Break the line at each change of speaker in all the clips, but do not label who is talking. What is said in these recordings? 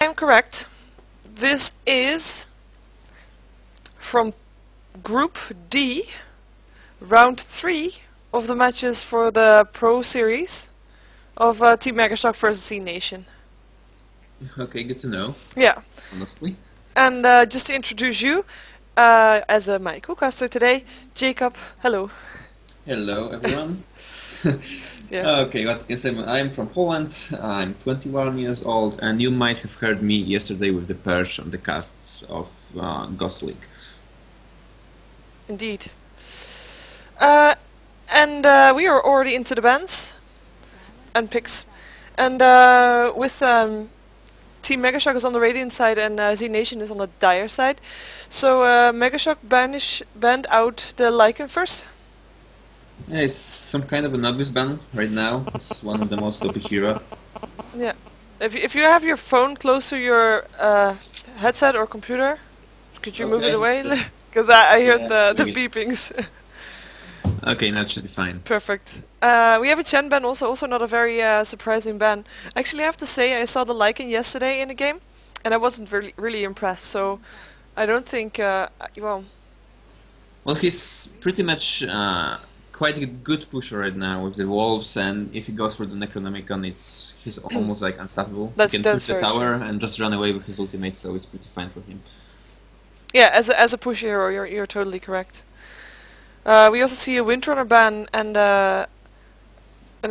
I'm correct. This is from Group D, round 3 of the matches for the Pro Series of Team MegaShock versus zNation.
Okay, good to know.
Yeah.
Honestly.
And just to introduce you, as my co-caster today, Jacob. Hello.
Hello, everyone.
Yeah.
Okay, what can I say? I'm from Poland. I'm 21 years old, and you might have heard me yesterday with the Perch on the casts of Ghost League.
Indeed. And we are already into the bands and picks. And with Team MegaShock is on the Radiant side and zNation is on the Dire side. So MegaShock banned out the Lycan first.
Yeah, it's some kind of an obvious ban right now. It's one of the most OP hero.
Yeah. If you have your phone close to your headset or computer, could you move it away? Because I heard the beepings.
Okay, that should be fine.
Perfect. We have a Chen ban also not a very surprising ban. Actually, I have to say I saw the Lycan yesterday in a game, and I wasn't really impressed. So I don't think well.
Well, he's pretty much quite a good pusher right now with the wolves, and if he goes for the Necronomicon, he's almost like unstoppable. He can push the tower and just run away with his ultimate, so it's pretty fine for him.
Yeah, as a push hero, you're totally correct. We also see a Windrunner ban and a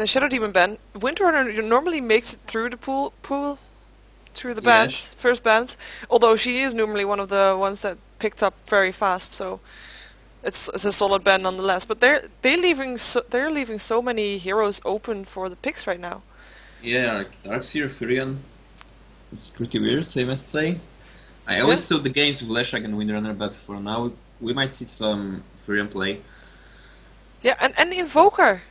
Shadow Demon ban. Windrunner normally makes it through the pool through the bans, first bans. Although she is normally one of the ones that picked up very fast, so it's a solid ban nonetheless. But they're leaving so many heroes open for the picks right now.
Yeah, like Darkseer, Furion. It's pretty weird, I must say. I always saw the games with Leshak and Windrunner, but for now we might see some Furion play.
Yeah, and Invoker.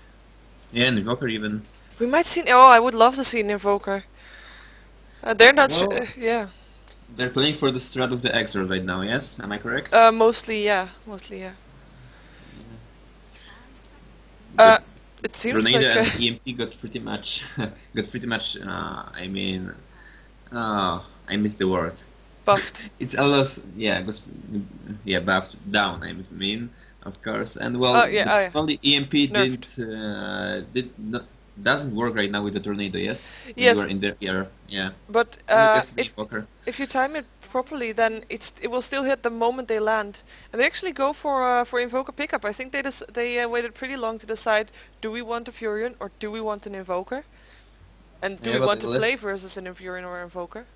Yeah, and Invoker even.
We might see. Oh, I would love to see an Invoker. They're not. Yeah.
They're playing for the strat of the Exor right now. Yes, am I correct?
Mostly, yeah. It seems
Grenada
like
and EMP got pretty much. I mean, I missed the word.
Buffed.
It's almost buffed down. I mean, of course, and well, only EMP doesn't work right now with the tornado. Yes.
Yes.
You are in the air. Yeah.
But if you time it properly, then it will still hit the moment they land. And they actually go for Invoker pickup. I think they waited pretty long to decide: do we want a Furion or do we want an Invoker? And do we want to play versus an Furion or Invoker?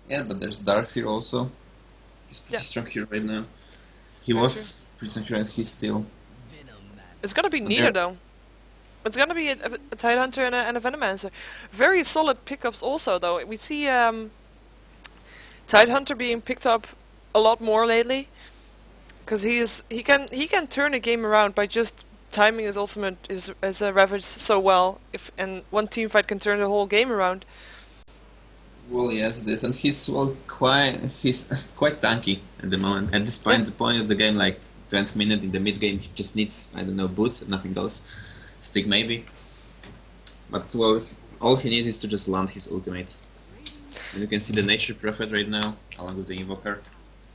Yeah, but there's Darkseer also. He's pretty strong here right now. He was pretty strong here and he's still.
It's gonna be neither though. It's gonna be a Tidehunter and a Venomancer. Very solid pickups also though. We see Tidehunter being picked up a lot more lately. Because he can turn a game around by just timing his ultimate as a Ravage so well. And one team fight can turn the whole game around.
Well, yes, it is, and he's quite tanky at the moment. At this point, the point of the game, like 20th minute in the mid game, he just needs, I don't know, boots, nothing else. Stick maybe. But well, all he needs is to just land his ultimate. And you can see the Nature Prophet right now, along with the Invoker.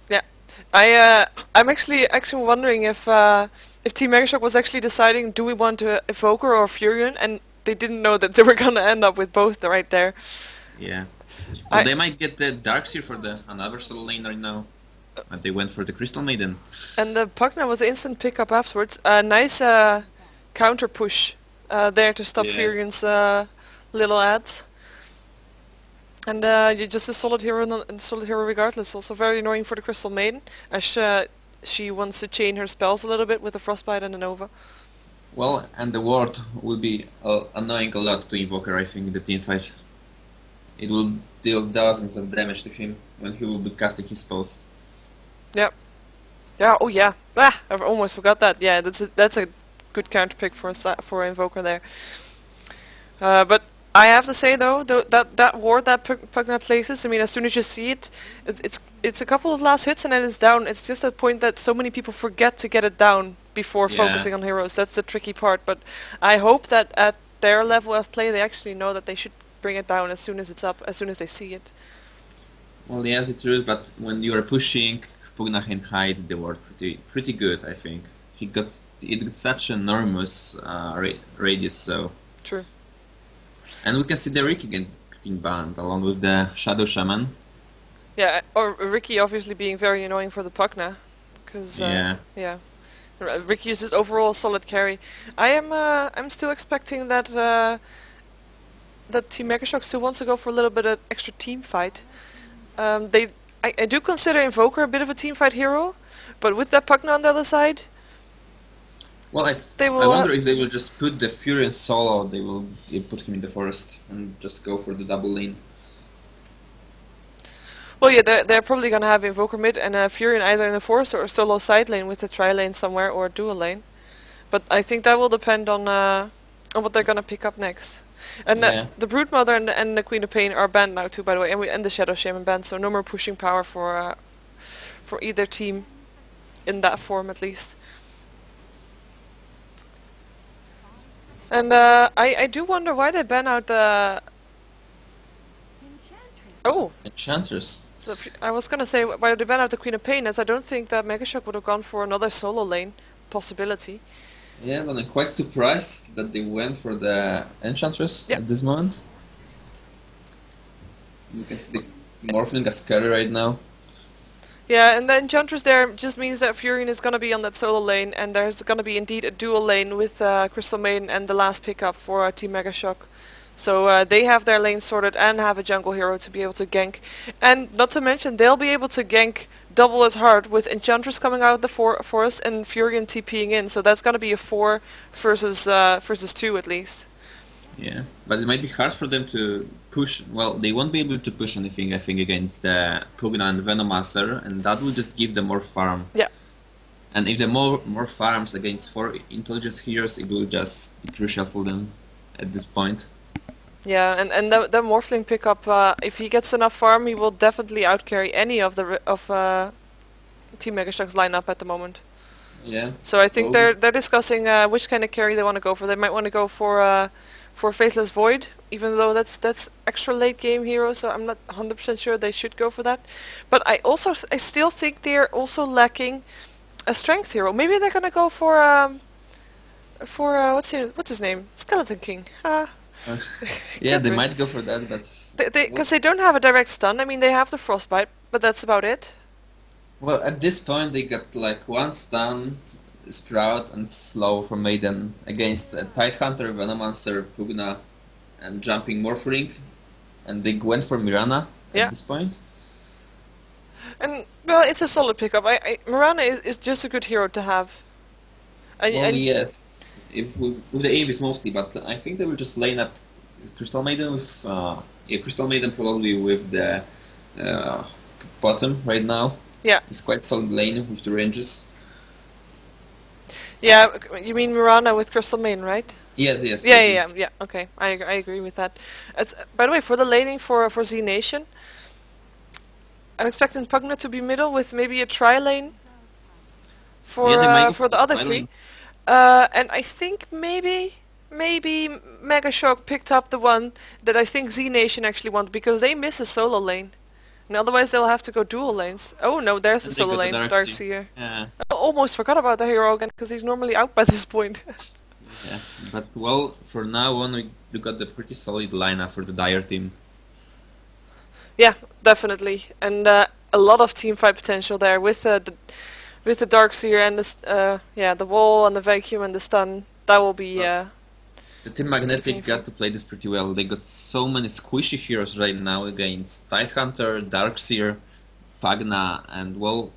Yeah, I'm actually wondering if Team MegaShock was actually deciding, do we want a Evoker or Furion, and they didn't know that they were gonna end up with both right there.
Yeah. Well, they might get the Darkseer for another solo lane right now. But they went for the Crystal Maiden.
And the Pugna was an instant pickup afterwards. Nice counter push there to stop Furion's little ads. And you're just a solid hero regardless. Also very annoying for the Crystal Maiden, as she wants to chain her spells a little bit with the Frostbite and the Nova.
Well, and the ward will be annoying a lot to Invoker, I think, in the teamfight. It will deal dozens of damage to him when he will be casting his spells.
Yep. Yeah. Oh yeah. Ah, I almost forgot that. Yeah, that's a good counter pick for Invoker there. But I have to say though, that ward that Pugna places, I mean, as soon as you see it, it's a couple of last hits and then it's down. It's just a point that so many people forget to get it down before focusing on heroes. That's the tricky part. But I hope that at their level of play, they actually know that they should bring it down as soon as it's up, as soon as they see it.
Well, yes, it's true, but when you are pushing, Pugna can hide the ward pretty good, I think. It got such an enormous radius, so.
True.
And we can see the Ricky getting banned along with the Shadow Shaman.
Yeah, or Ricky obviously being very annoying for the Pugna, because yeah. Ricky is just overall solid carry. I'm still expecting that that Team MegaShock still wants to go for a little bit of extra team fight. I do consider Invoker a bit of a team fight hero, but with that Pugna on the other side,
well, I wonder if they will just put the Fury in solo. They will put him in the forest and just go for the double lane.
Well, yeah, they're probably gonna have Invoker mid and Furion either in the forest or a solo side lane with a tri lane somewhere or a dual lane. But I think that will depend on what they're gonna pick up next. And the Broodmother and the Queen of Pain are banned now too, by the way, and the Shadow Shaman banned, so no more pushing power for either team in that form at least. And I do wonder why they ban out the
Enchantress.
So I was gonna say why they ban out the Queen of Pain, as I don't think that MegaShock would have gone for another solo lane possibility.
Yeah, but I'm quite surprised that they went for the Enchantress at this moment. You can see the Morphling as carry right now.
Yeah, and the Enchantress there just means that Furion is gonna be on that solo lane, and there's gonna be indeed a dual lane with Crystal Maiden and the last pickup for Team MegaShock. So they have their lane sorted and have a jungle hero to be able to gank. And not to mention, they'll be able to gank double as hard with Enchantress coming out of the forest and Furion TPing in. So that's going to be a 4 versus 2 at least.
Yeah, but it might be hard for them to push. Well, they won't be able to push anything, I think, against the Pugna and Venomancer, and that will just give them more farm.
Yeah.
And if the more farms against 4 intelligence heroes, it will just be crucial for them at this point.
Yeah, and the Morphling pickup, if he gets enough farm, he will definitely outcarry any of Team MegaShock's lineup at the moment.
Yeah.
So I think they're discussing which kind of carry they want to go for. They might want to go for Faithless Void, even though that's extra late game hero. So I'm not 100% sure they should go for that. But I still think they're also lacking a strength hero. Maybe they're gonna go for what's his name? Skeleton King.
Yeah, they might go for that, but
because they don't have a direct stun. I mean, they have the Frostbite, but that's about it.
Well, at this point, they got like 1 stun, Sprout, and Slow from Maiden against a Tidehunter, Venomancer, Pugna, and Jumping Morphling, and they went for Mirana at this point.
And well, it's a solid pickup. Mirana is just a good hero to have.
Yes. With the Avis mostly, but I think they will just line up Crystal Maiden with Crystal Maiden probably with the bottom right now.
Yeah,
it's quite solid lane with the ranges.
Yeah, you mean Mirana with Crystal Maiden, right?
Yes.
Yeah. Okay, I agree with that. By the way, for the laning for zNation, I'm expecting Pugna to be middle with maybe a tri lane for the other 3. And I think maybe MegaShock picked up the one that I think zNation actually want, because they miss a solo lane. And otherwise they'll have to go dual lanes. Oh no, there's the solo lane, Darkseer.
Yeah.
I almost forgot about the hero again, because he's normally out by this point.
Yeah, but well, for now on we got the pretty solid lineup for the Dire team.
Yeah, definitely. And a lot of team fight potential there with the Darkseer and the wall and the vacuum and the stun. That will be
the Team Magnetic got to play this pretty well. They got so many squishy heroes right now against Tidehunter, Darkseer, Pugna, and well,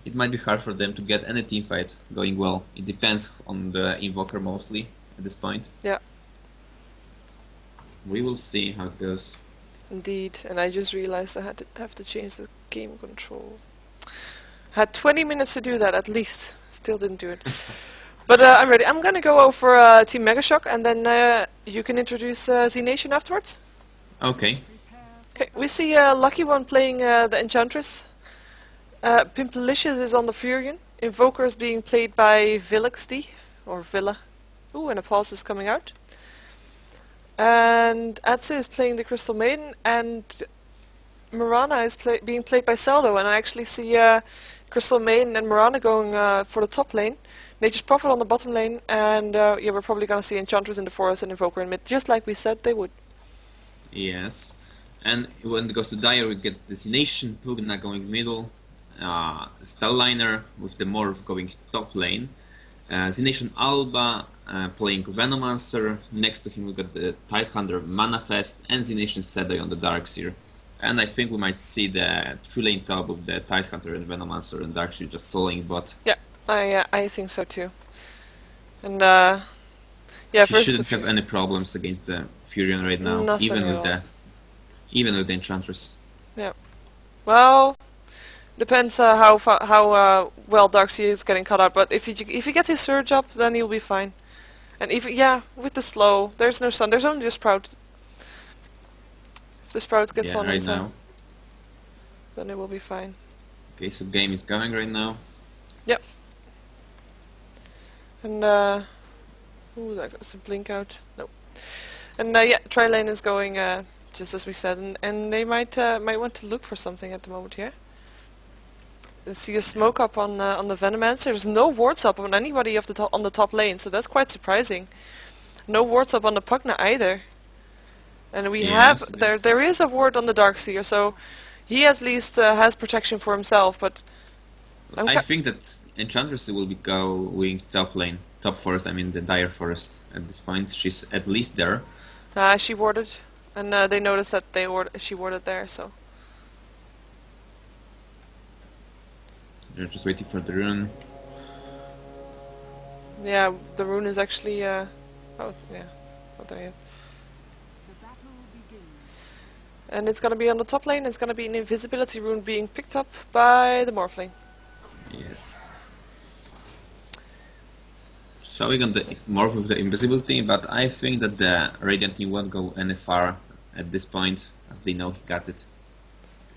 it might be hard for them to get any team fight going well. It depends on the Invoker mostly at this point.
Yeah.
We will see how it goes.
Indeed, and I just realized I have to change the game control. Had 20 minutes to do that at least. Still didn't do it. But I'm ready. I'm gonna go over Team MegaShock, and then you can introduce zNation afterwards.
Okay.
Okay, we see Lucky One playing the Enchantress. Pimpalicious is on the Furion. Invoker is being played by Villixd, or Villa. Ooh, and a pause is coming out. And Atze is playing the Crystal Maiden, and Mirana is being played by Seldo, and I actually see Crystal Maiden and Mirana going for the top lane. Nature's Prophet on the bottom lane, and yeah, we're probably gonna see Enchantress in the forest and Invoker in mid, just like we said they would.
Yes. And when it goes to Dire, we get the zNation, Pugna going middle, Stellliner with the Morph going top lane, zNation Alba playing Venomancer, next to him we got the Tidehunter Manifest, and zNation Sedai on the Darkseer. And I think we might see the 3-lane top of the Tidehunter and Venomancer and Darkseer just soloing bot.
Yeah, I think so too. And yeah,
she shouldn't have any problems against the Furion right now,
Nothing
even with the Enchantress.
Yeah. Well, depends how well Darkseer is getting cut out. But if he gets his surge up, then he'll be fine. And if with the slow, there's no stun. There's only the Sprout. If the Sprout gets on
right now,
then it will be fine.
Okay, so game is going right now.
Yep. And ooh, that goes to blink out. Nope. And yeah, tri-lane is going just as we said, and they might want to look for something at the moment here. I see a smoke up on the Venomancer. There's no wards up on anybody on the top lane, so that's quite surprising. No wards up on the Pugna either. And we have there is a ward on the Darkseer, so he at least has protection for himself. But
I think that Enchantress will be going top lane, top forest. I mean the Dire forest at this point. She's at least there.
She warded, and they noticed that she warded there. So
they're just waiting for the rune.
Yeah, the rune is actually oh yeah, not there yet. And it's gonna be on the top lane. It's gonna be an invisibility rune being picked up by the Morphling.
Yes. So we're going to morph with the invisibility, but I think that the Radiant team won't go any far at this point, as they know he got it.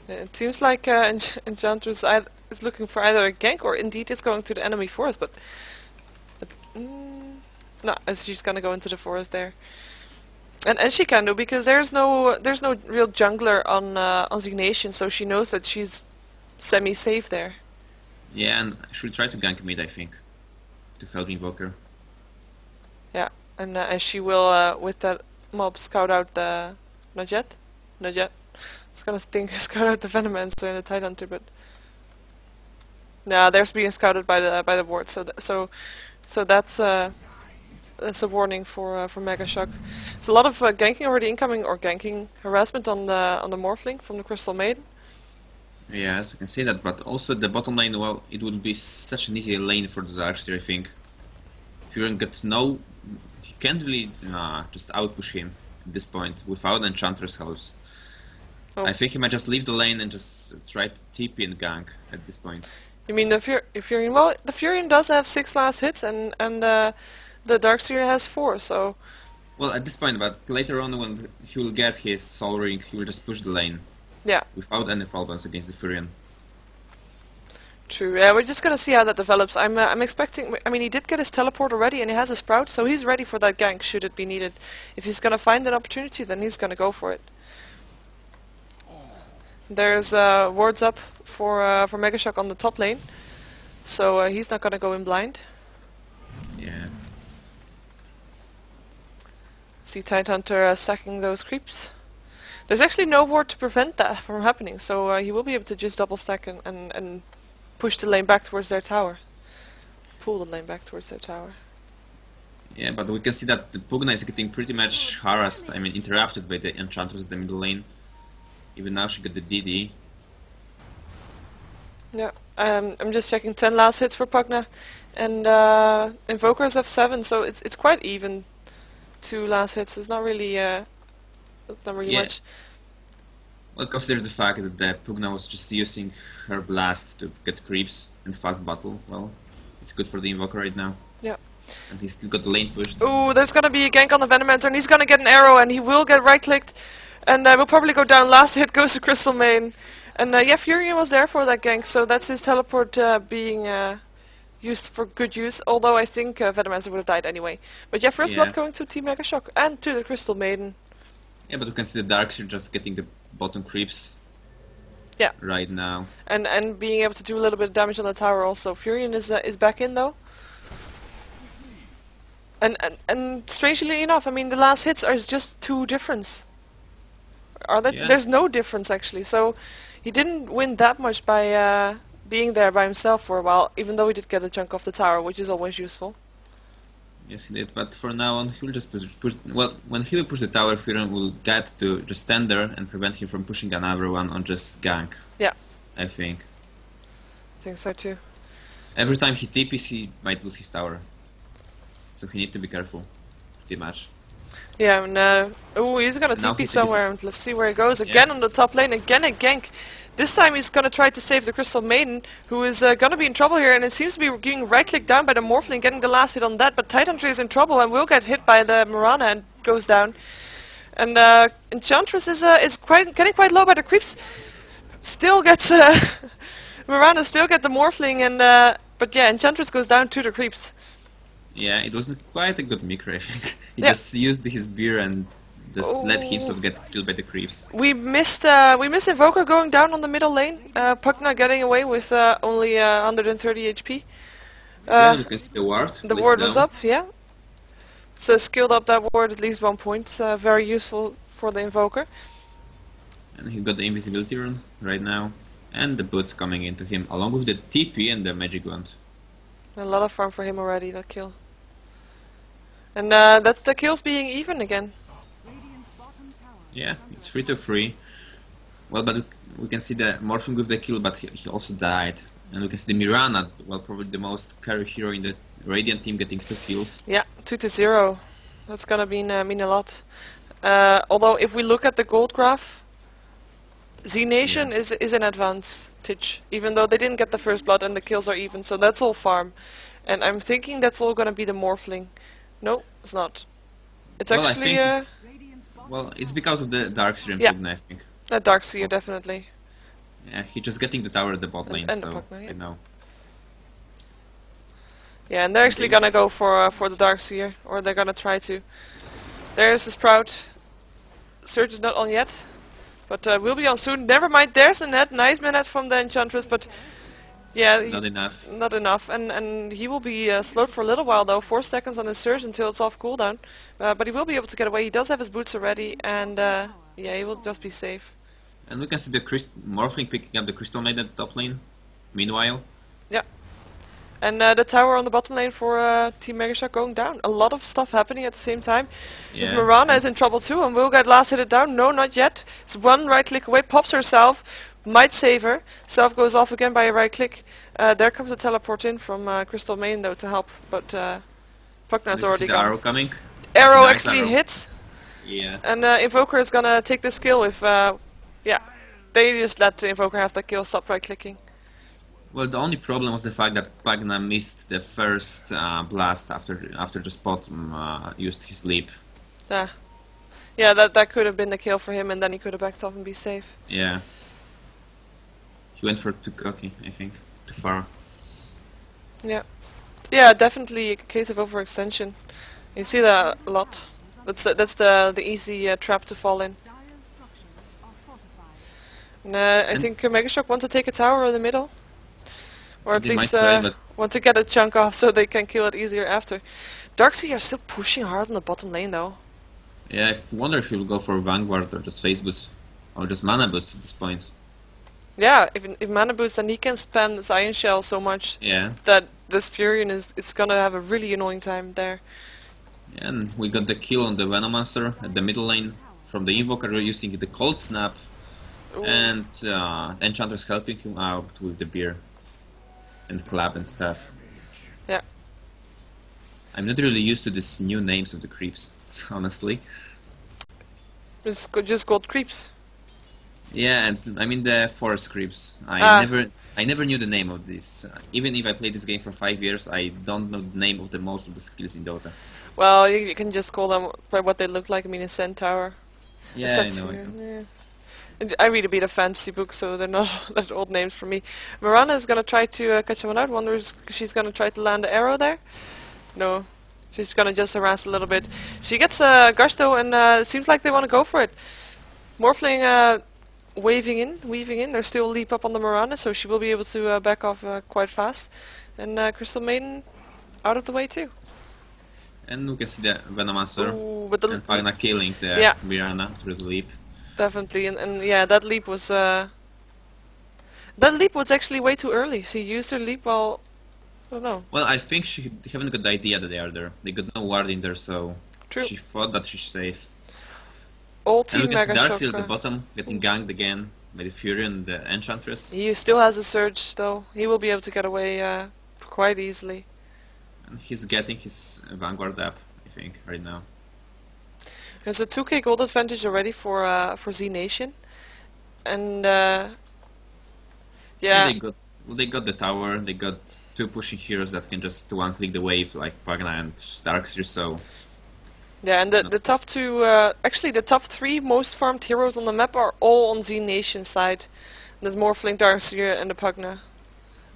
It seems like Enchantress is looking for either a gank or indeed is going to the enemy forest, but no, she's gonna go into the forest there. And she can do, because there's no real jungler on zNation, so she knows that she's semi-safe there.
Yeah, and she'll try to gank mid, I think, to help Invoker.
Yeah, and she will with that mob scout out the not yet. I was gonna scout out the Venomancer and the Tidehunter, but nah, they're being scouted by the ward. So that's a warning for MegaShock. There's a lot of ganking already incoming, or ganking harassment on the Morphling from the Crystal Maiden.
Yeah, as you can see that, but also the bottom lane, well, it would be such an easy lane for the Darkseer, I think. Furion gets he can't really just outpush him at this point without Enchantress helps. Oh. I think he might just leave the lane and just try to TP and gank at this point.
You mean the Furion? Well, the Furion does have 6 last hits, and the Darkseer has 4, so...
Well, at this point, but later on when he will get his Soul Ring, he will just push the lane.
Yeah.
Without any problems against the Furion.
True. Yeah, we're just gonna see how that develops. I'm expecting. I mean, he did get his teleport already, and he has a Sprout, so he's ready for that gank should it be needed. If he's gonna find an opportunity, then he's gonna go for it. There's wards up for MegaShock on the top lane, so he's not gonna go in blind.
Yeah.
See Tidehunter sacking those creeps. There's actually no ward to prevent that from happening, so he will be able to just double stack and push the lane back towards their tower. Pull the lane back towards their tower.
Yeah, but we can see that the Pugna is getting pretty much harassed, I mean interrupted by the Enchantress in the middle lane. Even now she got the DD.
Yeah, I'm just checking 10 last hits for Pugna, and Invokers have 7, so it's quite even. 2 last hits. It's not really much.
Well, consider the fact that the Pugna was just using her blast to get creeps and fast battle. Well, it's good for the Invoker right now.
Yeah.
And he's still got the lane pushed.
Oh, there's gonna be a gank on the Venomancer, and he's gonna get an arrow, and he will get right-clicked, and will probably go down. Last hit goes to Crystal Maiden, and yeah, Furion was there for that gank, so that's his teleport being used for good use, although I think Venomancer would have died anyway. But yeah, first
Yeah.
blood going to Team MegaShock and to the Crystal Maiden.
Yeah, but we can see the Darkseer just getting the bottom creeps.
Yeah.
Right now.
And being able to do a little bit of damage on the tower also. Furion is back in though. And strangely enough, I mean the last hits are just 2 difference. Are that?
Yeah.
There's no difference actually. So he didn't win that much by being there by himself for a while, even though he did get a chunk off the tower, which is always useful.
Yes, he did. But for now on, he'll just push. Well, when he will push the tower, Furion will get to just stand there and prevent him from pushing another one on just gank.
Yeah.
I think.
I think so too.
Every time he TPs, he might lose his tower. So he needs to be careful. Pretty much.
Yeah, and oh, he's gonna
Now
TP
he TPs.
somewhere, and let's see where he goes. Again on the top lane, again a gank. This time he's gonna try to save the Crystal Maiden, who is gonna be in trouble here, and it seems to be getting right-clicked down by the Morphling, getting the last hit on that, but Titantree is in trouble and will get hit by the Mirana and goes down. And Enchantress is getting quite low by the creeps. Still gets Mirana still get the Morphling, and but yeah, Enchantress goes down to the creeps.
Yeah, it was quite a good micro, I think. He
Yeah.
just used his beer and just let himself get killed by the creeps.
We missed Invoker going down on the middle lane. Pugna getting away with only 130 HP.
Yeah, you can see the ward.
The
placed
ward was
down.
up, yeah. So skilled up that ward at least 1 point. Very useful for the Invoker.
And he got the invisibility rune right now. And the boots coming into him, along with the TP and the magic wand.
A lot of farm for him already, that kill. And that's the kills being even again.
Yeah, it's 3-3. Well, but we can see the Morphing with the kill, but he also died. And we can see the Mirana, well, probably the most carry hero in the Radiant team, getting 2 kills.
Yeah, 2-0. That's gonna mean a lot. Although if we look at the gold graph, zNation
Yeah.
is an advantage, even though they didn't get the first blood and the kills are even, so that's all farm. And I'm thinking that's all gonna be the Morphling. No, it's not. It's
Well,
actually
I think it's because of the Darkseer
Yeah.
Pugna, I think.
a Darkseer, definitely.
Yeah, he's just getting the tower at the bot lane,
And the
so
Pugna, yeah.
I know.
Yeah, and they're actually gonna go for the Darkseer, or they're gonna try to. There's the Sprout. Surge is not on yet, but will be on soon. Never mind, there's the net. Nice minute from the Enchantress, but yeah,
Not enough.
not enough. And he will be slowed for a little while though, 4 seconds on his Surge until it's off cooldown. But he will be able to get away. He does have his boots already, and yeah, he will just be safe.
And we can see the Morphling picking up the Crystal Maiden at the top lane. Meanwhile,
And the tower on the bottom lane for Team MegaShock going down. A lot of stuff happening at the same time. His
yeah.
Mirana is in trouble too, and will get last hit it down. No, not yet. It's one right click away, pops herself, might save her. Self goes off again by a right click. There comes a teleport in from Crystal Main though to help, but Pugna's
We
already
see the
gone.
arrow coming.
Arrow
Nice
actually
arrow.
hits,
Yeah.
and Invoker is gonna take this kill if, yeah, they just let the Invoker have that kill, stop right clicking.
Well, the only problem was the fact that Pugna missed the first blast after the spot used his leap.
Yeah, that could have been the kill for him, and then he could have backed off and be safe.
Yeah. He went for too cocky, I think. Too far.
Yeah, definitely a case of overextension. You see that a lot. That's the easy trap to fall in. And I think MegaShock want to take a tower in the middle, or at
They
least
might try, but
want to get a chunk off so they can kill it easier after. Darkseer are still pushing hard on the bottom lane though.
yeah, I wonder if he'll go for Vanguard or just Face Boots. Or just Mana Boots at this point.
Yeah, if mana boost, then he can spam this Iron Shell so much
Yeah.
that this Furion is gonna have a really annoying time there.
And we got the kill on the Venomancer at the middle lane from the Invoker using the Cold Snap.
Ooh.
And Enchantress helping him out with the beer and clap and stuff.
Yeah.
I'm not really used to these new names of the creeps, honestly.
It's just gold creeps.
Yeah, and I mean the forest creeps.
Ah.
I never knew the name of this. Even if I played this game for 5 years, I don't know the name of the most of the skills in Dota.
Well, you can just call them by what they look like. I mean, a centaur.
Yeah, I know.
Yeah. And I read a bit of fantasy books, so they're not that old names for me. Mirana is gonna try to catch someone out. Wonder if she's gonna try to land the arrow there. No, she's gonna just harass a little bit. She gets Gush though, and it seems like they want to go for it. Morphling weaving in. There's still a leap up on the Mirana, so she will be able to back off quite fast. And Crystal Maiden out of the way too.
And we can see the Venomancer
Ooh, but the
and Pagna killing the
yeah.
Mirana through the leap.
Definitely, and yeah, that leap was actually way too early. She used her leap while I don't know.
Well, I think she haven't got the idea that they are there. They got no ward in there, so
True.
she thought that she's safe.
All team
And we can see Darkseid at the
MegaShock.
bottom getting ganked again by the Fury and the Enchantress.
He still has a surge though. He will be able to get away quite easily.
And he's getting his Vanguard up, I think, right now.
There's a 2k gold advantage already for zNation, and yeah.
They got the tower. They got two pushing heroes that can just one-click the wave like Pagna and Darkseid. So
Yeah, and the top two, actually the top three most farmed heroes on the map are all on zNation side. There's Morphling, Darkseid, and the Pugna.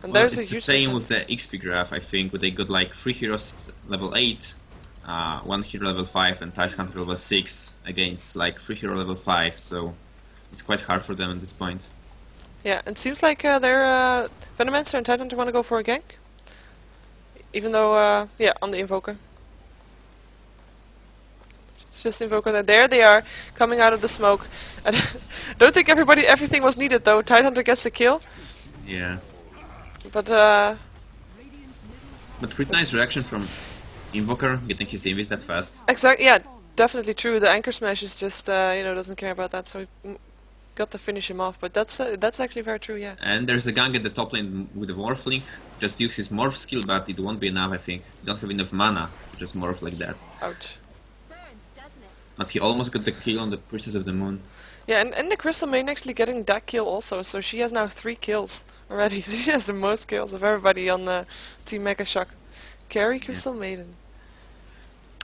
And
well,
there's a
it's the
huge
same
difference.
with the XP graph. I think where they got like 3 heroes level 8, 1 hero level 5, and Tidehunter level 6 against like 3 hero level 5. So it's quite hard for them at this point.
Yeah, it seems like their Venomancer and Tidehunter want to go for a gank. Even though, yeah, on the Invoker. It's just Invoker. There they are, coming out of the smoke. I don't think everything was needed though. Tidehunter gets the kill.
Yeah.
But
pretty nice reaction from Invoker getting his invis that fast.
exactly, yeah, definitely true. The anchor smash is just doesn't care about that, so he got to finish him off. But that's actually very true, yeah.
And there's a gang at the top lane with the Morphling. Just use his morph skill, but it won't be enough. I think you don't have enough mana to just morph like that.
Ouch.
But he almost got the kill on the Princess of the Moon.
Yeah, and the Crystal Maiden actually getting that kill also, so she has now 3 kills already. She has the most kills of everybody on the Team MegaShock. Carry Crystal Maiden.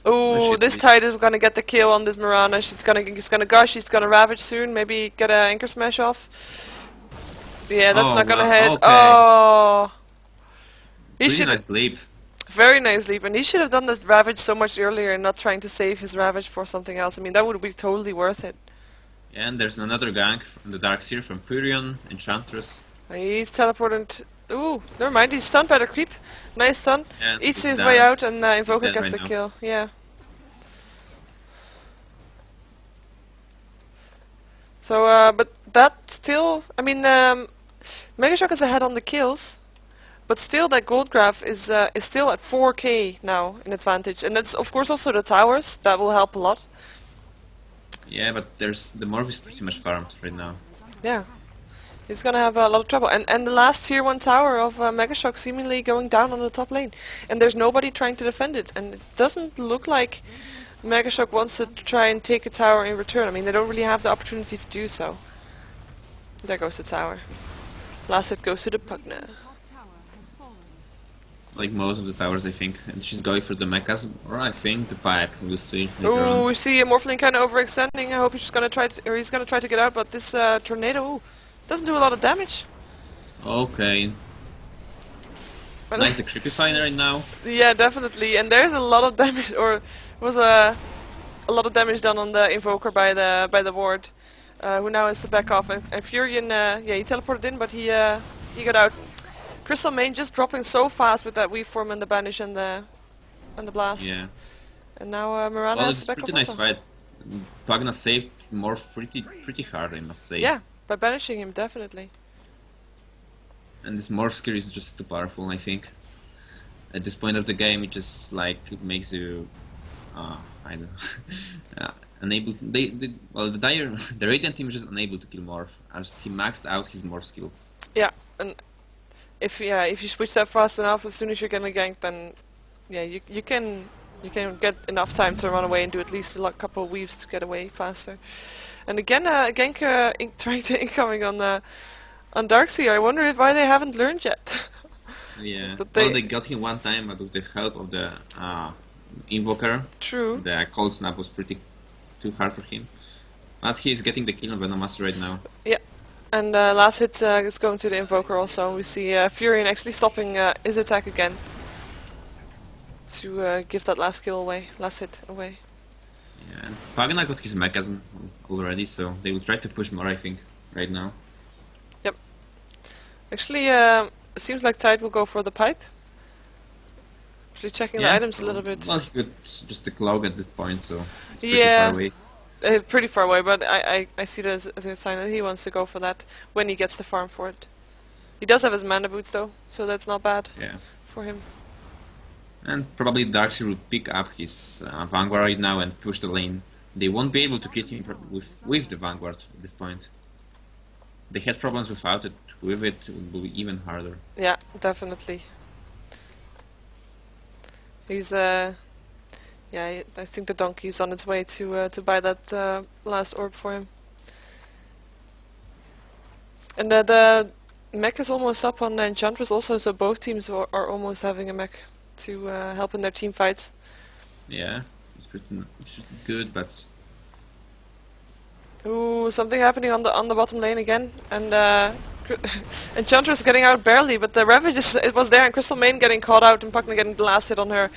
Oh, this Tide is gonna get the kill on this Mirana. She's gonna gush, she's gonna ravage soon, maybe get an anchor smash off. Yeah, that's not gonna hit.
Okay.
Oh, he
Really
should
nice leap.
very nice leap, and he should have done this ravage so much earlier and not trying to save his ravage for something else. I mean, that would be totally worth it.
And there's another gank from the Darkseid from Furion, Enchantress.
He's teleported. Ooh, never mind. He's stunned by the creep. Nice stun.
And
Eats
he's
his
down.
way out, and Invoker
dead
gets
right
the
now.
kill. Yeah. So, but that still, I mean, MegaShock is ahead on the kills, but still that gold graph is still at 4k now in advantage, and that's of course also the towers that will help a lot.
Yeah, but there's the morph is pretty much farmed right now.
Yeah. He's gonna have a lot of trouble, and the last tier 1 tower of MegaShock seemingly going down on the top lane, and there's nobody trying to defend it, and it doesn't look like MegaShock wants to try and take a tower in return. I mean, they don't really have the opportunity to do so. There goes the tower. Last hit goes to the Pugna.
Like most of the towers, I think. And she's going for the mechas, or I think the pipe. We'll see later
Oh,
on.
we see a Morphling kind of overextending. I hope he's gonna try to get out, but this tornado doesn't do a lot of damage.
Okay.
But
Nice the creepy finder right now.
yeah, definitely. And there's a lot of damage, or was a lot of damage done on the Invoker by the ward, who now has to back off. And Furion, yeah, he teleported in, but he got out. Crystal Main just dropping so fast with that weave form and the banish and the blast.
Yeah.
And now Mirana
Well,
has
it's
to
a
back
pretty
off
nice
also.
fight. Pagna saved Morph pretty hard, I must say.
Yeah, by banishing him, definitely.
And this Morph skill is just too powerful, I think. At this point of the game, it just like it makes you, I don't know, unable. Well, the Radiant team is just unable to kill Morph as he maxed out his Morph skill.
Yeah, and if you switch that fast enough, as soon as you're getting ganked, then yeah, you can get enough time to run away and do at least a couple of weaves to get away faster. And again, gank trying to incoming on Darkseid. I wonder why they haven't learned yet.
Yeah.
But
Well, they got him one time, but with the help of the Invoker,
True.
the cold snap was pretty too hard for him. But he's getting the kill on Venomaster right now.
Yeah. And last hit is going to the Invoker also. We see Furion actually stopping his attack again. To give that last kill away, last hit away.
Yeah, and Pagana got his mechanism already, so they will try to push more, I think, right now.
Yep. Actually, it seems like Tide will go for the pipe. Actually checking the items a little bit.
Well, he could just the cloak at this point, so it's pretty
yeah,
far away.
Pretty far away, but I see that as a sign that he wants to go for that when he gets the farm for it. He does have his mana boots though, so that's not bad for him.
And probably Darkseer will pick up his Vanguard right now and push the lane. They won't be able to get him with the Vanguard at this point. They had problems without it. With it, it will be even harder.
Yeah, definitely. He's yeah, I think the donkey's on its way to buy that last orb for him. And the mech is almost up on the Enchantress also, so both teams are almost having a mech to help in their team fights.
Yeah, it's pretty good, but
ooh, something happening on the bottom lane again, and Enchantress is getting out barely, but the Ravage it was there, and Crystal Main getting caught out, and Pugna getting the last hit on her.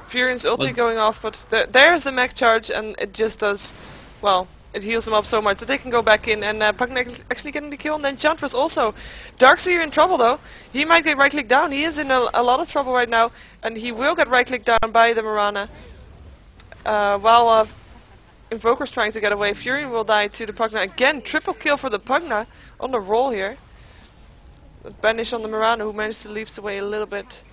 Furion's ulti going off, but there's the mech charge, and it just does, well, it heals them up so much that they can go back in, and Pugna actually getting the kill, and then Enchantress also. Darkseer in trouble though. He might get right-clicked down. He is in a lot of trouble right now, and he will get right-clicked down by the Mirana. While Invoker's trying to get away, Furion will die to the Pugna. Again, triple kill for the Pugna on the roll here. Banish on the Mirana, who managed to leap away a little bit.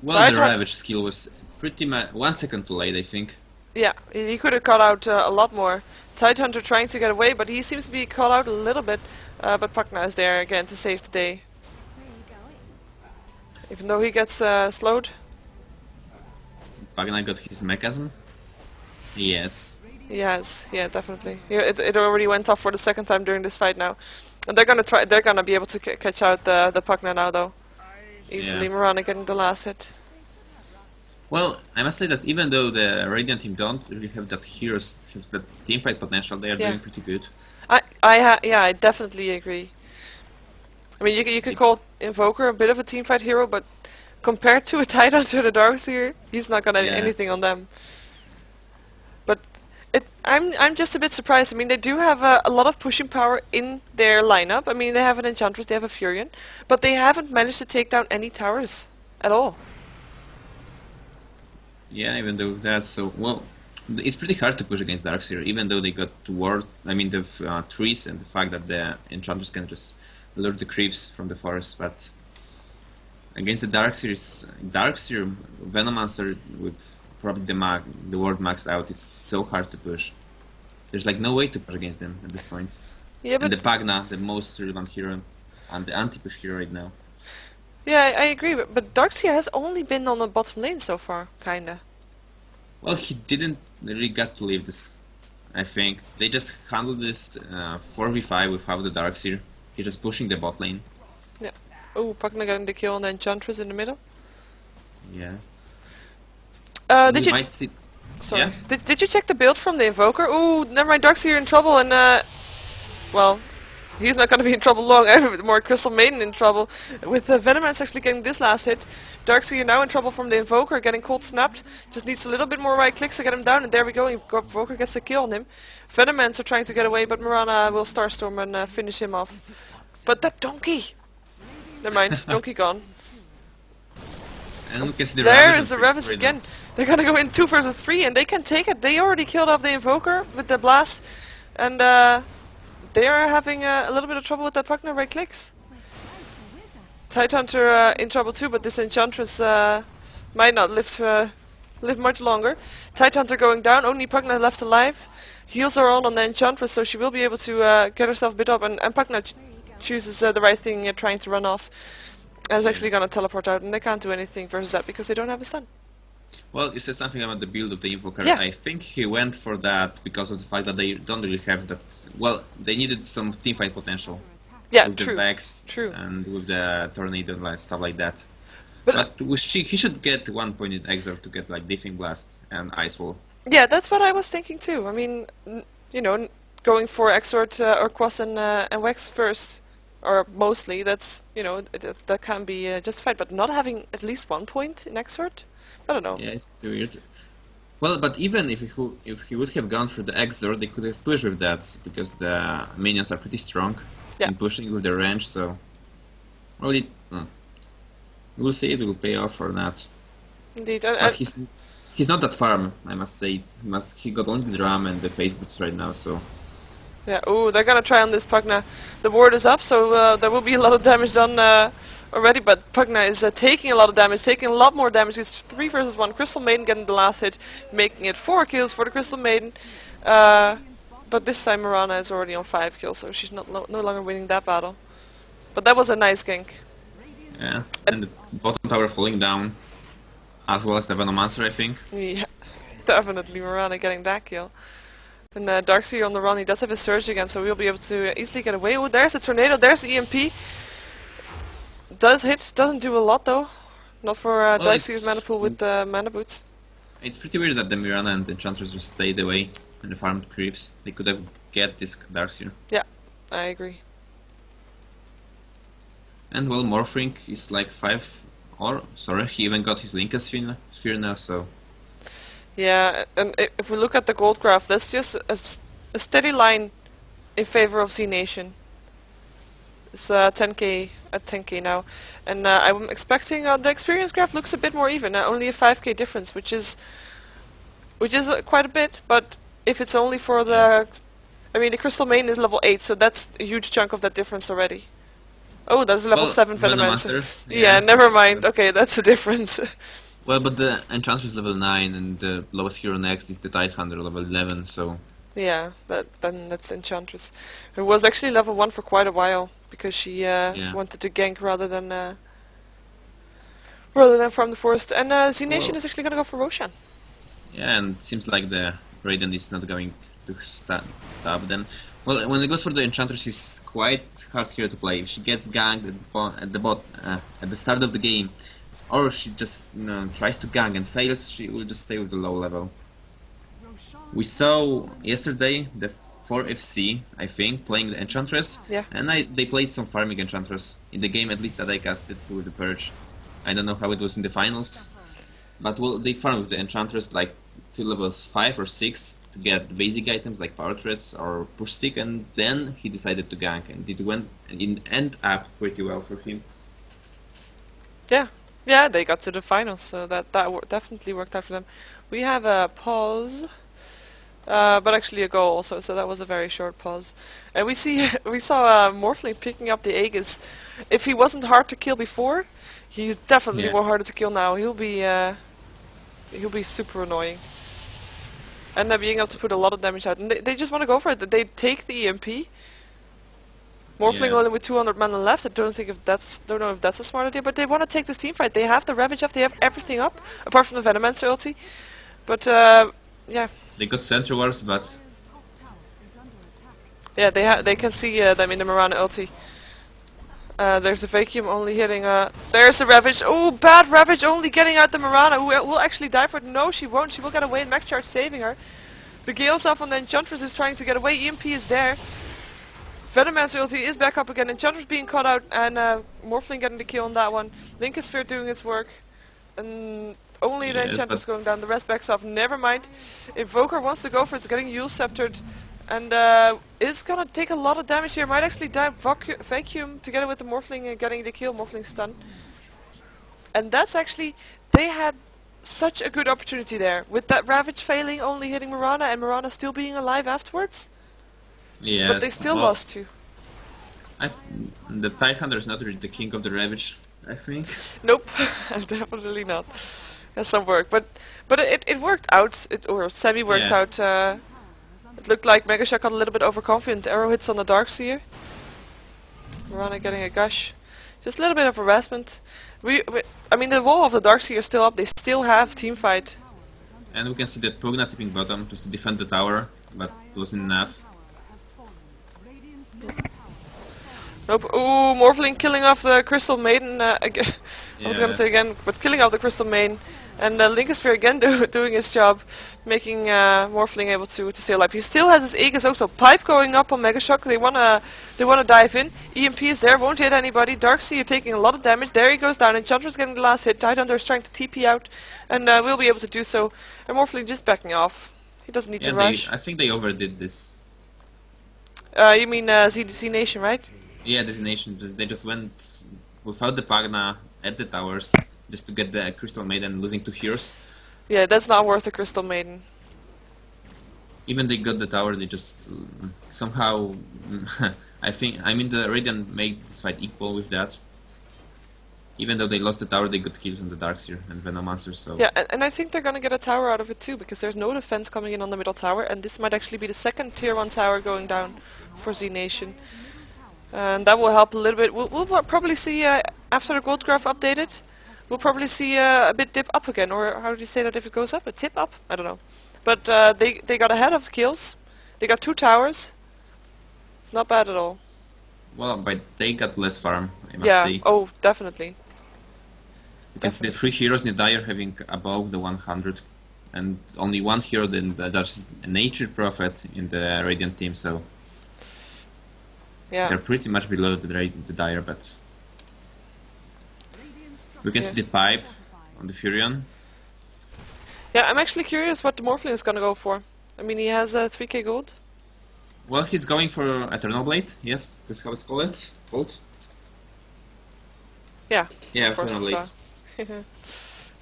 well, the Ravage skill was pretty much 1 second too late, I think.
Yeah, he could have cut out a lot more. Tidehunter trying to get away, but he seems to be caught out a little bit. But Pugna is there again to save the day. Even though he gets slowed.
Pugna got his mechanism. Yes.
Yes, yeah, definitely. Yeah, it already went off for the second time during this fight now, and they're gonna try. They're gonna be able to catch out the Pugna now though. Easily,
Yeah.
Mirana getting the last hit.
Well, I must say that even though the Radiant team don't really have that teamfight potential, they are doing pretty good.
Yeah, I definitely agree. I mean, you could call Invoker a bit of a teamfight hero, but compared to a Tidehunter the Darkseer, he's not gonna do anything on them. But I'm just a bit surprised. I mean, they do have a lot of pushing power in their lineup. I mean, they have an Enchantress, they have a Furion, but they haven't managed to take down any towers at all.
Yeah, even though that's so well, it's pretty hard to push against Darkseer, even though they got the trees and the fact that the Enchantress can just lure the creeps from the forest. But against the Darkseer Venomancer with probably the ward maxed out, it's so hard to push. There's like no way to push against them at this point.
Yeah, but
and the Pugna, the most relevant hero, and the anti-push hero right now.
Yeah, I agree, but Darkseer has only been on the bottom lane so far, kinda.
Well, he didn't really get to leave this, I think. They just handled this 4v5 without the Darkseer. He's just pushing the bot lane.
Yeah. Oh, Pugna getting the kill on the Enchantress in the middle.
Yeah.
Did you...
might see...
Sorry.
Yeah?
Did you check the build from the Invoker? Ooh, never mind, Darkseer in trouble, and well, he's not gonna be in trouble long. More Crystal Maiden in trouble. With Venomance actually getting this last hit. Darkseer now in trouble from the Invoker, getting cold snapped. Just needs a little bit more right clicks to get him down, and there we go. Invoker gets the kill on him. Venomance are trying to get away, but Mirana will Starstorm and finish him off. But that donkey! Never mind, donkey gone.
And we can see the
there is the
Ravage
Revis again. They're gonna go in 2 versus 3, and they can take it. They already killed off the Invoker with the blast, and they are having a little bit of trouble with that Pugna right clicks. Tidehunter in trouble too, but this Enchantress might not live much longer. Tidehunter going down, only Pugna left alive. Heals are on the Enchantress, so she will be able to get herself bit up, and Pugna chooses the right thing, trying to run off. And is actually gonna teleport out, and they can't do anything versus that because they don't have a stun.
Well, you said something about the build of the Invoker.
Yeah.
I think he went for that because of the fact that they don't really have that. Well, they needed some teamfight potential.
Yeah,
with
true.
the Vex
True.
and with the Tornado and stuff like that. But he should get 1 point in Exor to get like Diffing Blast and Ice Wall.
Yeah, that's what I was thinking too. I mean, you know, going for Exort or Quas and Wex first, or mostly, that's, you know, that can be justified, but not having at least 1 point in Exort? I don't know.
Yeah, it's weird. Well, but even if he would have gone for the Exor, they could have pushed with that because the minions are pretty strong
Yeah.
in pushing with their range. So, well, we'll see if it will pay off or not.
Indeed.
But he's not that farm, I must say. He got only the drum and the face boots right now, so.
Yeah, oh, they're gonna try on this Pugna. The ward is up, so there will be a lot of damage done already, but Pugna is taking a lot of damage, taking a lot more damage. It's 3 versus 1. Crystal Maiden getting the last hit, making it 4 kills for the Crystal Maiden. But this time Mirana is already on 5 kills, so she's no longer winning that battle. But that was a nice gank.
Yeah, and the bottom tower falling down, as well as the Venomancer, I think.
Yeah, definitely Mirana getting that kill. And Darkseer on the run, he does have his Surge again, so we'll be able to easily get away. Oh, there's the Tornado, there's the EMP. Does hit, doesn't do a lot though. Not for
Well,
Darkseer's mana pool with mana boots.
It's pretty weird that the Mirana and the Enchantress just stayed away when the farm creeps. They could have get this Darkseer.
Yeah, I agree.
And well, Morphling is like 5, or sorry, he even got his Linka sphere now, so.
Yeah, and if we look at the gold graph, that's just a steady line in favor of zNation. It's 10k at 10k now, and I'm expecting the experience graph looks a bit more even. Only a 5k difference, which is quite a bit. But if it's only for the, I mean, the Crystal Maiden is level 8, so that's a huge chunk of that difference already. Oh, that's level 7 Venomancer. Yeah, never mind. Okay, that's a difference.
Well, but the Enchantress is level 9, and the lowest hero next is the Tidehunter level 11, so.
Yeah, then that's Enchantress, who was actually level 1 for quite a while because she wanted to gank rather than farm the forest. And zNation is actually gonna go for Roshan.
Yeah, and it seems like the Raiden is not going to stop them. Well, when it goes for the Enchantress, it's quite hard hero to play. If she gets ganked at the start of the game, or she just tries to gank and fails, she will just stay with the low level. We saw yesterday the 4FC, I think, playing the Enchantress, and they played some farming Enchantress in the game, at least that I casted with the Purge. I don't know how it was in the finals, but well, they farmed with the Enchantress like to levels 5 or 6 to get basic items like Power Threads or Push Stick, and then he decided to gank, and it ended up pretty well for him.
Yeah, they got to the finals, so that definitely worked out for them. We have a pause. But actually a goal also, so that was a very short pause. And we saw Morphling picking up the Aegis. If he wasn't hard to kill before, he's definitely more harder to kill now. He'll be super annoying. And being able to put a lot of damage out. And they just want to go for it. They take the EMP. Morphling only with 200 mana left. I don't know if that's a smart idea, but they want to take this team fight. They have the Ravage up, they have everything up, apart from the Venomancer ulti. But yeah.
They got Sentry Wars, but
yeah, they can see them in the Mirana ulti. There's a vacuum only hitting. There's the Ravage. Oh, bad Ravage only getting out the Mirana. Who will actually die for it? No, she won't. She will get away. Mech Charge saving her. The Gale's off on the Enchantress is trying to get away. EMP is there. Venomancer ulti is back up again. Enchantress being caught out, and Morphling getting the kill on that one. Linka Sphere doing its work, and only the Enchantress going down. The rest backs off. Never mind. Invoker wants to go for it. It's getting Yule Sceptered. And it's gonna take a lot of damage here. Might actually die vacuum together with the Morphling and getting the kill. Morphling stun. And that's actually, they had such a good opportunity there. With that Ravage failing, only hitting Mirana, and Mirana still being alive afterwards.
yes,
But they still lost too.
The Tidehunter is not really the king of the Ravage, I think.
Nope, definitely not. That's some work, but it worked out. Or semi worked out. It looked like MegaShock got a little bit overconfident. Arrow hits on the Darkseer. Mirana getting a gush. Just a little bit of harassment. I mean, the wall of the Darkseer is still up. They still have team fight.
And we can see that Pugna tipping bottom just to defend the tower, but it wasn't enough.
Nope. Ooh, Morphling killing off the Crystal Maiden again. I was gonna say again, but killing off the Crystal Maiden. And Linkosphere again doing his job, making Morphling able to stay alive. He still has his Aegis also pipe going up on MegaShock. They wanna dive in. EMP is there, won't hit anybody. Darkseer taking a lot of damage. There he goes down. Enchantress getting the last hit. Tidehunter is trying to TP out, and will be able to do so. And Morphling just backing off. He doesn't need to rush.
I think they overdid this.
You mean zNation, right?
Yeah, zNation. They just went without the Pagna at the towers just to get the Crystal Maiden, losing 2 heroes.
Yeah, that's not worth a Crystal Maiden.
Even they got the tower, they just somehow. I mean, the Radiant made this fight equal with that. Even though they lost the tower, they got kills on the Darkseer and Venomancer. So
yeah, and I think they're gonna get a tower out of it too, because there's no defense coming in on the middle tower, and this might actually be the second tier 1 tower going down for zNation. And that will help a little bit. We'll probably see, after the gold graph updated, we'll probably see a bit dip up again, or how do you say that if it goes up? A tip up? I don't know. But they got ahead of the kills. They got 2 towers. It's not bad at all.
well, but they got less farm, I must say.
Oh, definitely.
Because the 3 heroes in the Dire having above the 100, and only 1 hero then that's a Nature Prophet in the Radiant team, so
Yeah.
they're pretty much below the Dire, but we can see the pipe on the Furion.
Yeah, I'm actually curious what the Morphling is gonna go for. I mean, he has 3k gold.
Well, he's going for Eternal Blade, yes, that's how it's called.
Yeah.
Yeah,
Of course.
Eternal Blade.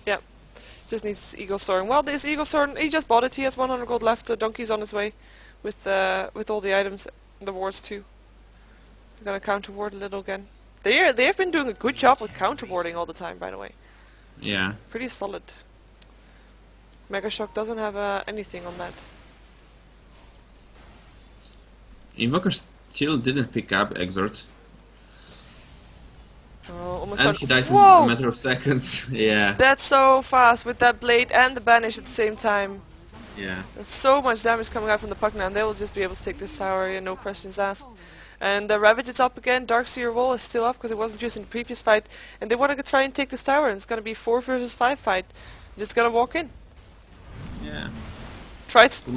Yeah. Just needs Eagle Soaring. Well, this Eagle Soaring, he just bought it. He has 100 gold left. Donkey's on his way with all the items, the wards too. They're gonna counter ward a little again. They have been doing a good job with counter warding all the time, by the way.
Yeah.
Pretty solid. MegaShock doesn't have anything on that.
Invoker still didn't pick up Exort.
Almost
And
done.
he dies in
Whoa!
a matter of seconds. Yeah.
That's so fast with that blade and the banish at the same time.
Yeah.
There's so much damage coming out from the puck now, and they will just be able to take this tower, no questions asked. And the Ravage is up again. Darkseer wall is still up because it wasn't used in the previous fight, and they want to try and take this tower. And it's gonna be 4 versus 5 fight. Just gonna walk in.
Yeah.
Try to
We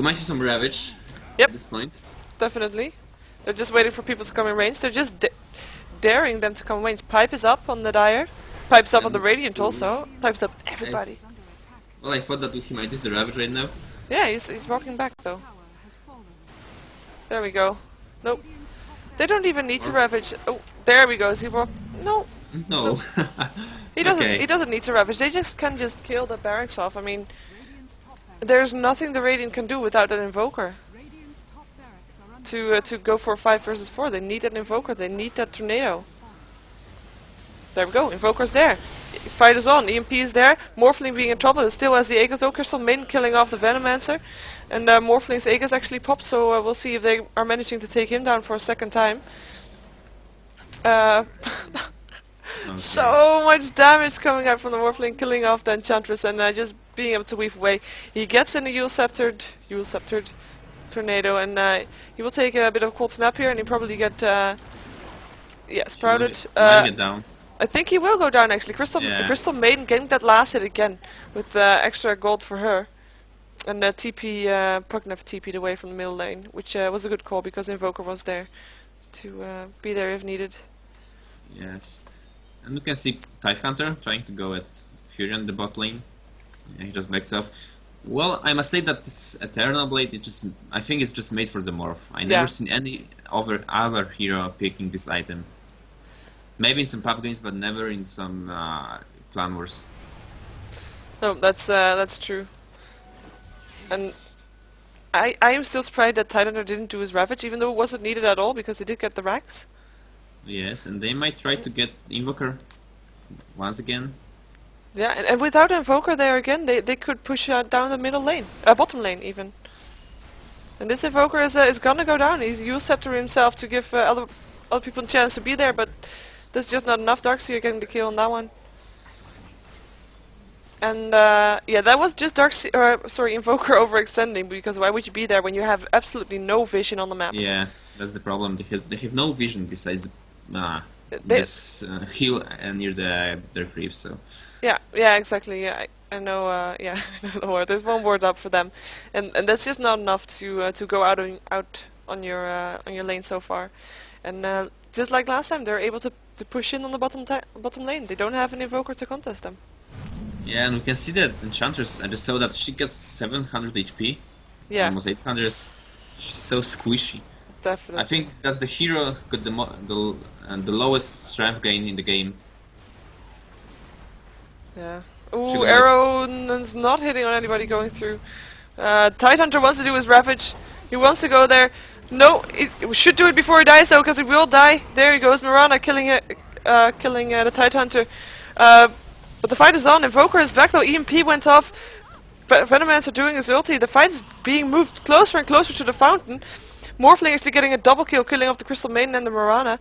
might see some Ravage
Yep.
at this point.
definitely. They're just waiting for people to come in range. They're just daring them to come in range. Pipe is up on the Dire. Pipe's up on the Radiant also. Pipe's up everybody.
Well, I thought that he might use the Ravage right now.
Yeah, he's walking back though. There we go. Nope. They don't even need to Ravage. Oh, there we go. Is he walk? No.
No.
He doesn't.
Okay.
He doesn't need to Ravage. They just can kill the barracks off. I mean, there's nothing the Radiant can do without an Invoker. To go for a 5 versus 4, they need that Invoker. They need that Tornado. There we go. Invoker's there. Fight is on. EMP is there. Morphling being in trouble. It still has the Aegis. Crystal Maiden killing off the Venomancer. And Morphling's Aegis actually popped, so we'll see if they are managing to take him down for a second time.
Okay.
So much damage coming out from the Morphling, killing off the Enchantress, and just being able to weave away. He gets in the Yule Sceptered Tornado, and he will take a bit of a cold snap here, and he probably get Sprouted.
Might get down.
I think he will go down actually. Crystal Maiden getting that last hit again with extra gold for her. And TP, Pugnap TP'd away from the middle lane, which was a good call because Invoker was there to be there if needed.
Yes. And we can see Tidehunter trying to go at Furion the bot lane. Yeah, he just backs off. Well, I must say that this Eternal Blade, I think it's just made for the morph. I never seen any other hero picking this item. Maybe in some pub games, but never in some clan wars.
No, that's true. And I am still surprised that Tidehunter didn't do his Ravage, even though it wasn't needed at all, because he did get the racks.
Yes, and they might try to get Invoker once again.
Yeah, and without Invoker there again, they could push down the middle lane, bottom lane even. And this Invoker is gonna go down. He's used Scepter himself to give other people a chance to be there, but that's just not enough. Darkseer getting the kill on that one. And yeah, that was just Invoker overextending, because why would you be there when you have absolutely no vision on the map?
Yeah, that's the problem. They have no vision besides Nah,
They,
just heal near their creeps. So
yeah, exactly. Yeah, I know. Yeah, I know the word. There's one word up for them, and that's just not enough to go out on your lane so far. And just like last time, they're able to push in on the bottom lane. They don't have an invoker to contest them.
yeah, and we can see that Enchantress. I just saw that she gets 700 HP,
Yeah,
almost 800. She's so squishy. I
definitely.
think that's the hero got the lowest strength gain in the game.
Yeah.
She
Ooh,
got like
Arrow's not hitting on anybody going through. Tidehunter wants to do his ravage. He wants to go there. No, it should do it before he dies though, because he will die. There he goes, Mirana killing the Tidehunter. Uh, but the fight is on. Invoker is back though. EMP went off. Venomancer doing his ulti. The fight is being moved closer and closer to the fountain. Morphling actually getting a double kill, killing off the Crystal Maiden and the Mirana.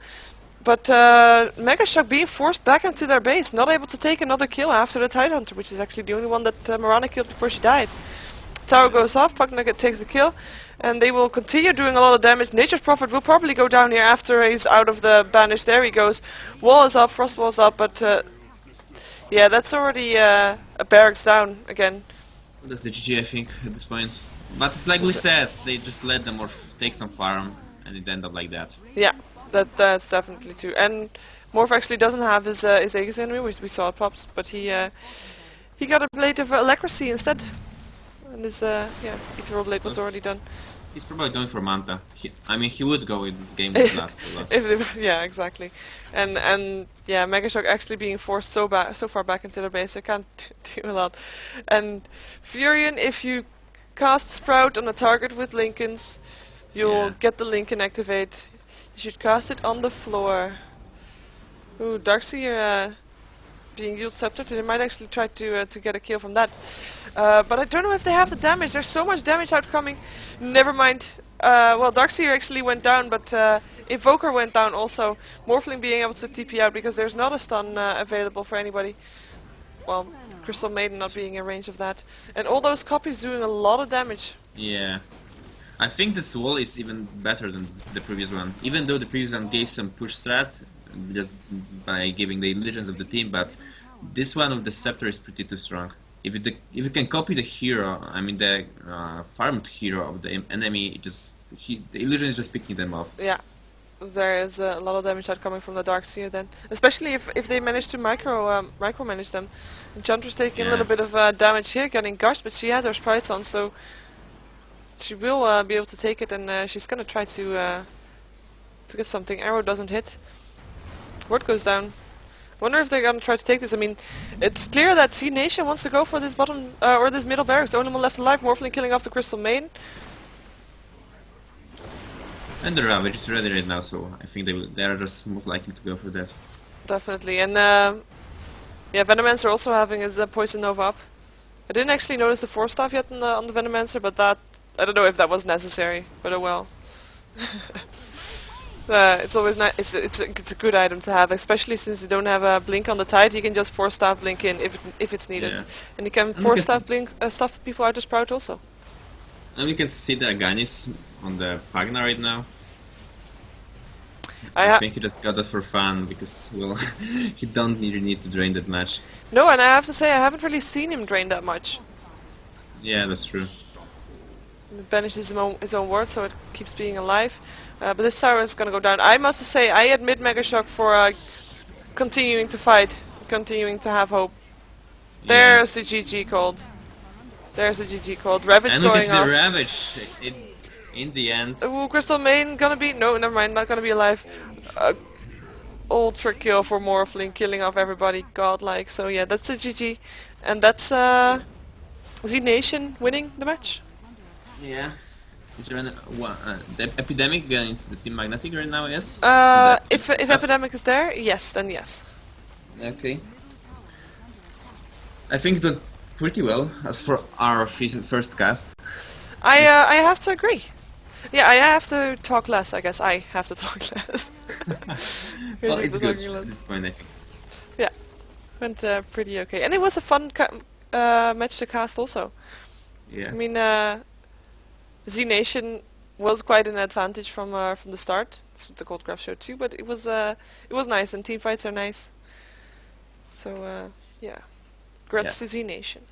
But MegaShock being forced back into their base, not able to take another kill after the Tidehunter, which is actually the only one that Mirana killed before she died. Tower goes off, Pucknugget takes the kill, and they will continue doing a lot of damage. Nature's Prophet will probably go down here after he's out of the banish. There he goes. Wall is up, Frost Wall's up, but yeah, that's already a barracks down again.
that's the GG I think at this point. But it's like we said, they just let them take some farm, and it ended up like that.
Yeah, that's definitely true. And Morph actually doesn't have his Aegis enemy, which we saw it pops, but he got a blade of Leprosy instead. And his Ethereal Blade was already done.
He's probably going for Manta. I mean, he would go in this game that lasts a lot.
Yeah, exactly. And yeah, MegaShock actually being forced so far back into their base, they can't do a lot. And Furion, if you cast Sprout on a target with Lincolns, you'll get the Lincoln activate. You should cast it on the floor. Ooh, Darkseer being yield scepter, they might actually try to get a kill from that. But I don't know if they have the damage. There's so much damage outcoming. Never mind. Well, Darkseer actually went down, but Invoker went down also. Morphling being able to TP out because there's not a stun available for anybody. Well, Crystal Maiden not being in range of that. And all those copies doing a lot of damage.
Yeah. I think this wall is even better than the previous one. Even though the previous one gave some push strat, just by giving the illusions of the team, but this one with the scepter is pretty too strong. If you can copy the hero, I mean the farmed hero of the enemy, the illusion is just picking them off.
Yeah, there is a lot of damage out coming from the Darkseer then, especially if they manage to micromanage them. Enchantress taking a little bit of damage here, getting gushed, but she has her sprites on, so she will be able to take it, and she's gonna try to get something. Arrow doesn't hit. Ward goes down. Wonder if they're gonna try to take this. I mean, it's clear that zNation wants to go for this bottom or this middle barracks. The only one left alive. Morphling killing off the Crystal Maiden.
And the Ravage is ready right now, so I think they are just most likely to go for that.
Definitely, and yeah, Venomancer also having his Poison Nova up. I didn't actually notice the Force Staff yet on the Venomancer, but that I don't know if that was necessary. But oh well. It's always nice. It's a good item to have, especially since you don't have a blink on the tide. You can just Force Staff blink in if it's needed, and you can Force Staff blink stuff people out to Sprout also.
And we can see the Aganis on the Pagna right now.
I
think he just got that for fun because, well, he don't really need to drain that much.
No, and I have to say I haven't really seen him drain that much.
Yeah, that's true.
He banishes his own ward, so it keeps being alive. But this tower is gonna go down. I must say, I admit MegaShock for continuing to fight, continuing to have hope. There's the GG called. There's the GG called. Ravage going off.
And look at the Ravage in the end.
Ooh, Crystal Maiden gonna be... No, never mind, not gonna be alive. Ultra kill for Morphling, killing off everybody, godlike. So yeah, that's the GG. And that's zNation winning the match.
Yeah. Is there the Epidemic against the Team Magnetic right now, yes?
If Epidemic is there, yes, then yes.
Okay. I think that pretty well as for our first cast.
I have to agree. Yeah, I have to talk less. I guess I have to talk less.
Well, it's good at this point, I think.
Yeah, went pretty okay, and it was a fun match to cast also.
Yeah.
I mean, zNation was quite an advantage from the start. That's what the Cold Craft showed too. But it was nice, and team fights are nice. So yeah, congrats to zNation.